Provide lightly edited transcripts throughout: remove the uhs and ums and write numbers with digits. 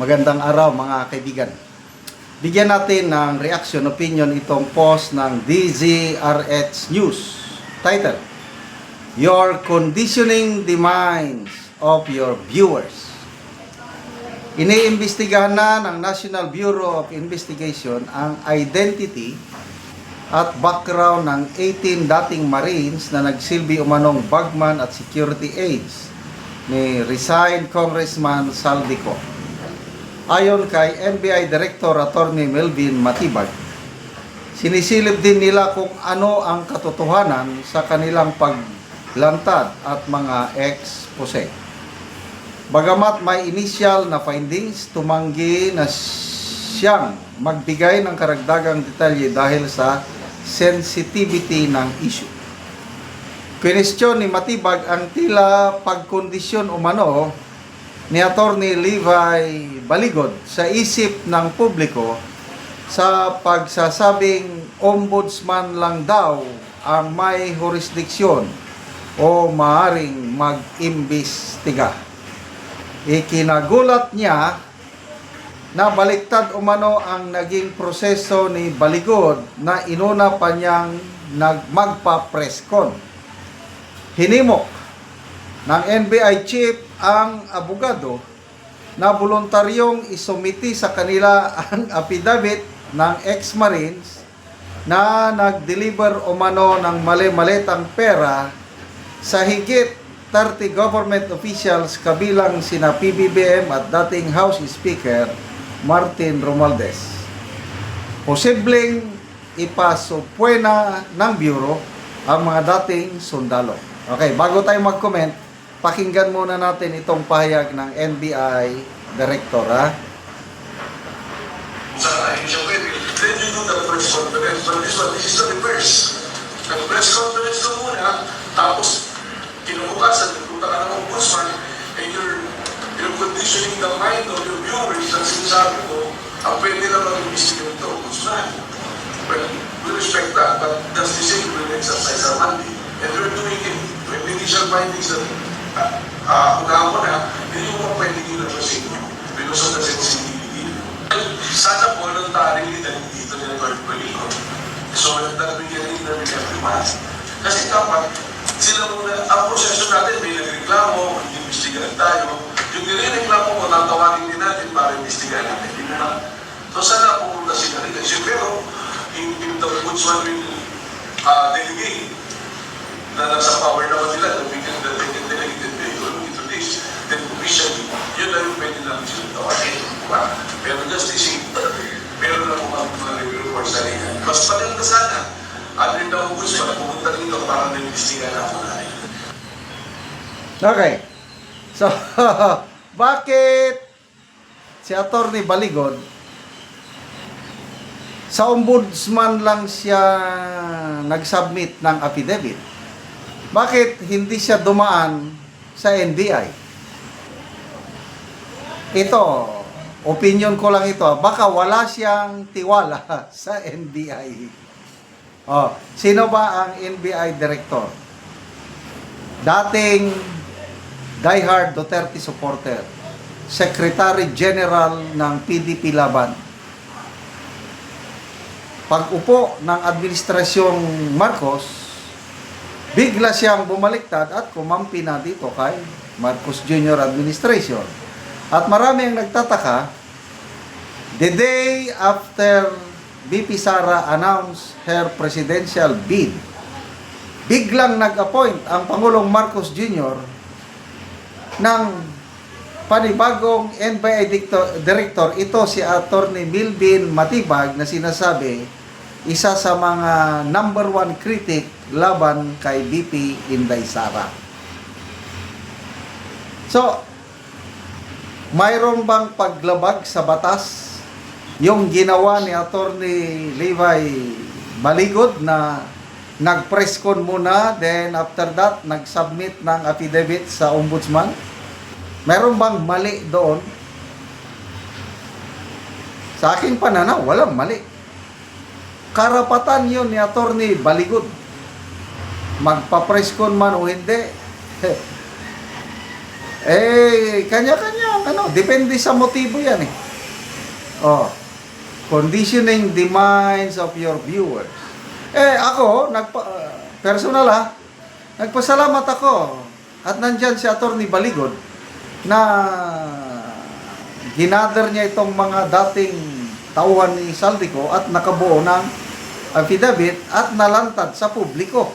Magandang araw mga kaibigan. Bigyan natin ng reaction, opinion itong post ng DZRH News. Title, "You're conditioning the minds of your viewers." Iniimbestigahan na ng National Bureau of Investigation ang identity at background ng 18 dating Marines na nagsilbi umanong bagman at security aides ni resigned Congressman Saldico. Ayon kay NBI Director Attorney Melvin Matibag, sinisilip din nila kung ano ang katotohanan sa kanilang paglantad at mga expose. Bagamat may initial na findings, tumanggi na siyang magbigay ng karagdagang detalye dahil sa sensitivity ng issue. Kwestiyon ni Matibag ang tila pagkondisyon umano ni Attorney Levi Baligod sa isip ng publiko sa pagsasabing ombudsman lang daw ang may jurisdiksyon o maaring mag-imbestiga. Ikinagulat niya na baliktad umano ang naging proseso ni Baligod na inuna pa niyang magpa-presscon. Hinimok ng NBI chief ang abogado na voluntaryong isumiti sa kanila ang affidavit ng ex-Marines na nag-deliver umano ng mali-malitang pera sa higit 30 government officials kabilang sina PBBM at dating House Speaker Martin Romualdez. Posibleng ipasupwena ng Bureau ang mga dating sundalo. Okay, bago tayo mag-comment, pakinggan muna natin itong pahayag ng NBI Director, ha? Then you do the press conference, but this is the reverse. Nag-press conference ka muna, tapos kinubukasan, nagpunta ka ng ombudsman, and you're conditioning the mind of your viewers na sinasabi ko, ang pwede na mag-investigate ng ombudsman. Well, we respect that, but that's the same with exercise our mandate. And we're doing it. When initial findings that unahan mo na, hindi mo pwede nyo na sa inyo because of the sensitivity. Sana voluntarily dito nila Baligod. So that we can interview everyone. Kasi dapat, sila muna, ang proseso natin, may nagreklamo, mag-investigahan tayo. Yung nireklamo mo, tatawagin din natin para investigahan natin. So sana pumunta sila rin. Pero, in the ombudsman will delegate na nasa power naman nila, na we can delegate and into this, then officially, yun na yung pwede namin sila tawagin. Pero just this, meron na kung mga review reports na rin. Mas maganda sana, ano yung ombudsman, pumunta dito para na-investigahan ako na rin. Okay. So, bakit si Attorney Baligod sa ombudsman lang siya nag-submit ng affidavit? Bakit hindi siya dumaan sa NBI? Ito, opinion ko lang ito. Baka wala siyang tiwala sa NBI. Oh, sino ba ang NBI director? Dating diehard Duterte supporter, Secretary General ng PDP Laban. Pag-upo ng administrasyong Marcos, bigla siyang bumaliktad at kumampi na dito kay Marcos Jr. administration. At marami ang nagtataka, the day after VP Sara announced her presidential bid, biglang nag-appoint ang Pangulong Marcos Jr. ng panibagong NBI Director. Ito si Attorney Melvin Matibag na sinasabi isa sa mga number one critic laban kay VP Inday Sara. So, mayroon bang paglabag sa batas yung ginawa ni Attorney Levi Baligod na nag-presscon muna, then after that, nag-submit ng affidavit sa ombudsman? Mayroon bang mali doon? Sa aking pananaw, walang mali. Karapatan yun ni Attorney Baligod. Magpa-presscon man o hindi, Kanya-kanya, depende sa motibo yan eh. Oh, conditioning the minds of your viewers. Ako, personal nagpasalamat ako at nandyan si Atty. Baligod na ginather niya itong mga dating tauhan ni Saldico at nakabuo ng affidavit at nalantad sa publiko.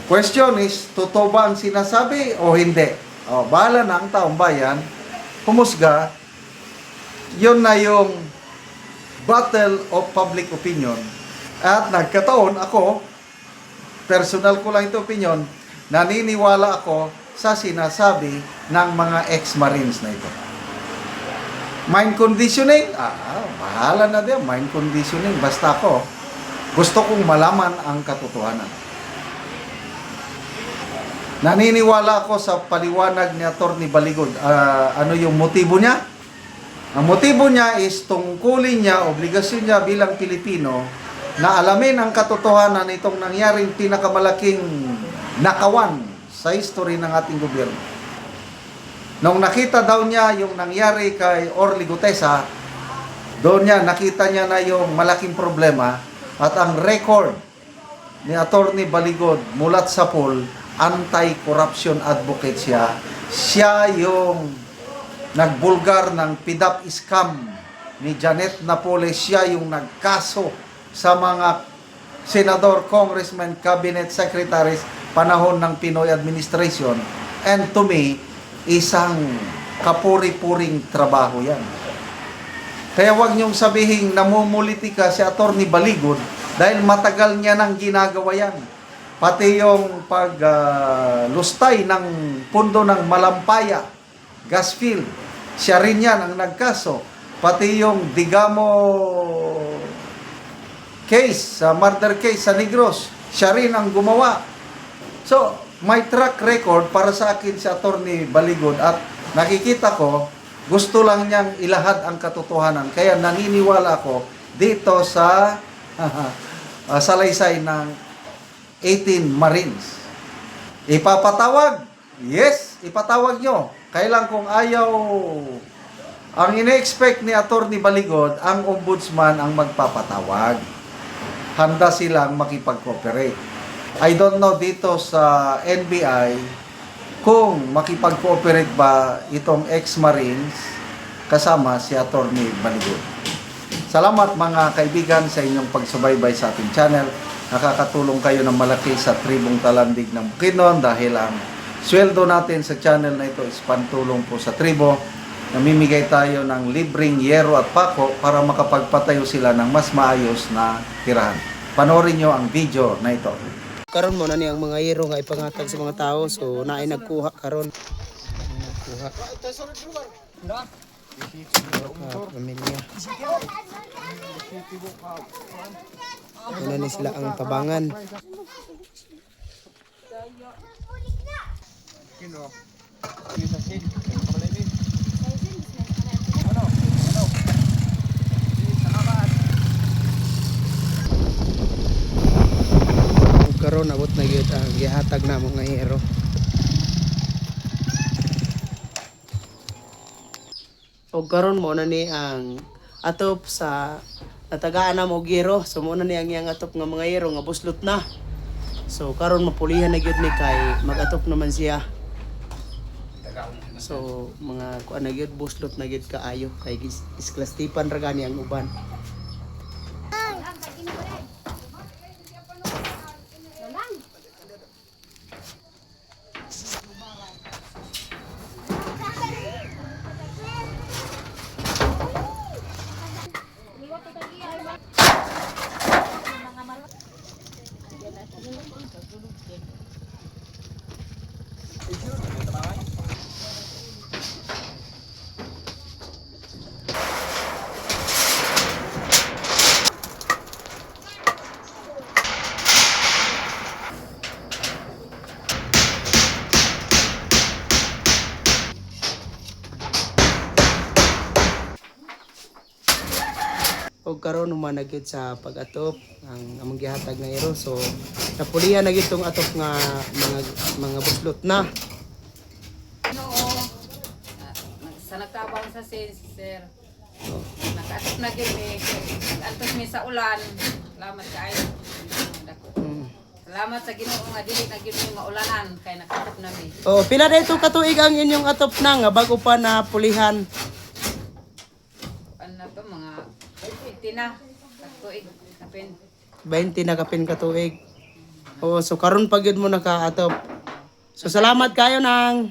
Question is, totoo ba ang sinasabi o hindi? Bahala na ang taong bayan, humusga, yun na yung battle of public opinion. At nagkataon ako, personal ko lang ito opinion, naniniwala ako sa sinasabi ng mga ex-marines na ito. Mind conditioning? Bahala na din, mind conditioning. Basta ako, gusto kong malaman ang katotohanan. Naniniwala ako sa paliwanag ni Atty. Baligod. Ano yung motibo niya? Ang motibo niya is tungkulin niya, obligasyon niya bilang Pilipino na alamin ang katotohanan itong nangyaring pinakamalaking nakawan sa history ng ating gobyerno. Nung nakita daw niya yung nangyari kay Orly Gutesa, doon nakita niya na yung malaking problema at ang record ni Atty. Baligod mulat sa pool, anti-corruption advocate siya. Siya yung nagbulgar ng PDAP scam ni Janet Napoles. Siya yung nagkaso sa mga senador, congressman, cabinet secretaries panahon ng Pinoy administration. And to me, isang kapuri-puring trabaho yan. Kaya wag niyong sabihin namumulitika si Atty. Baligod dahil matagal niya nang ginagawa yan. Pati yung paglustay ng pundo ng Malampaya gas field, siya rin yan ang nagkaso. Pati yung Digamo case, murder case sa Negros, siya rin ang gumawa. So, may track record para sa akin si Atty. Baligod at nakikita ko, gusto lang niyang ilahad ang katotohanan. Kaya naniniwala ako dito sa salaysay ng 18 Marines. Ipapatawag? Yes, ipatawag nyo. Kailan kung ayaw, ang ine-expect ni Atty. Baligod, ang ombudsman ang magpapatawag. Handa silang makipag-cooperate. I don't know dito sa NBI kung makipag-cooperate ba itong ex-Marines kasama si Atty. Baligod. Salamat mga kaibigan sa inyong pagsubaybay sa ating channel. Nakakatulong kayo ng malaki sa tribong Talandig ng Bukidnon dahil ang sweldo natin sa channel na ito is pantulong po sa tribo. Namimigay tayo ng libreng yero at pako para makapagpatayo sila ng mas maayos na tirahan. Panoorin nyo ang video na ito. Karon mo na niyang mga yero nga ipangatag sa mga tao, so naay nagkuha karon. Nagkuha. Pamilya. Una ni sila ang tabangan. Karon abot na gyud ang gihatag na mga hero. O karon mo na ni ang atop sa natagaan na mo giro. So mo na ni ang iyang atop nga mga hero nga buslot na. So karon mapulihan na gyud ni kay mag-atop naman siya. So mga kuan na gyud buslot na gyud kaayo kay isklastipan ra gani ang uban. Og karon naman na gyud sa pag-atop ang among gihatag nga hero. So napulihan na gyud tong atop nga mga buslot na. tabang sa sense, sir. Nakaasok na gyud mi. Antos mi sa ulan. Salamat kaayo. Salamat sa Ginoo nga dili na gyud mi maulanan kay nakatop na mi. Oh, pila dito katuig ang inyong atop na nga bago pa na pulihan? Ano to mga 80 na. Katuig kapin. 20 na kapin katuig. Oh, so karon pa gyud mo nakaatop. So salamat kayo nang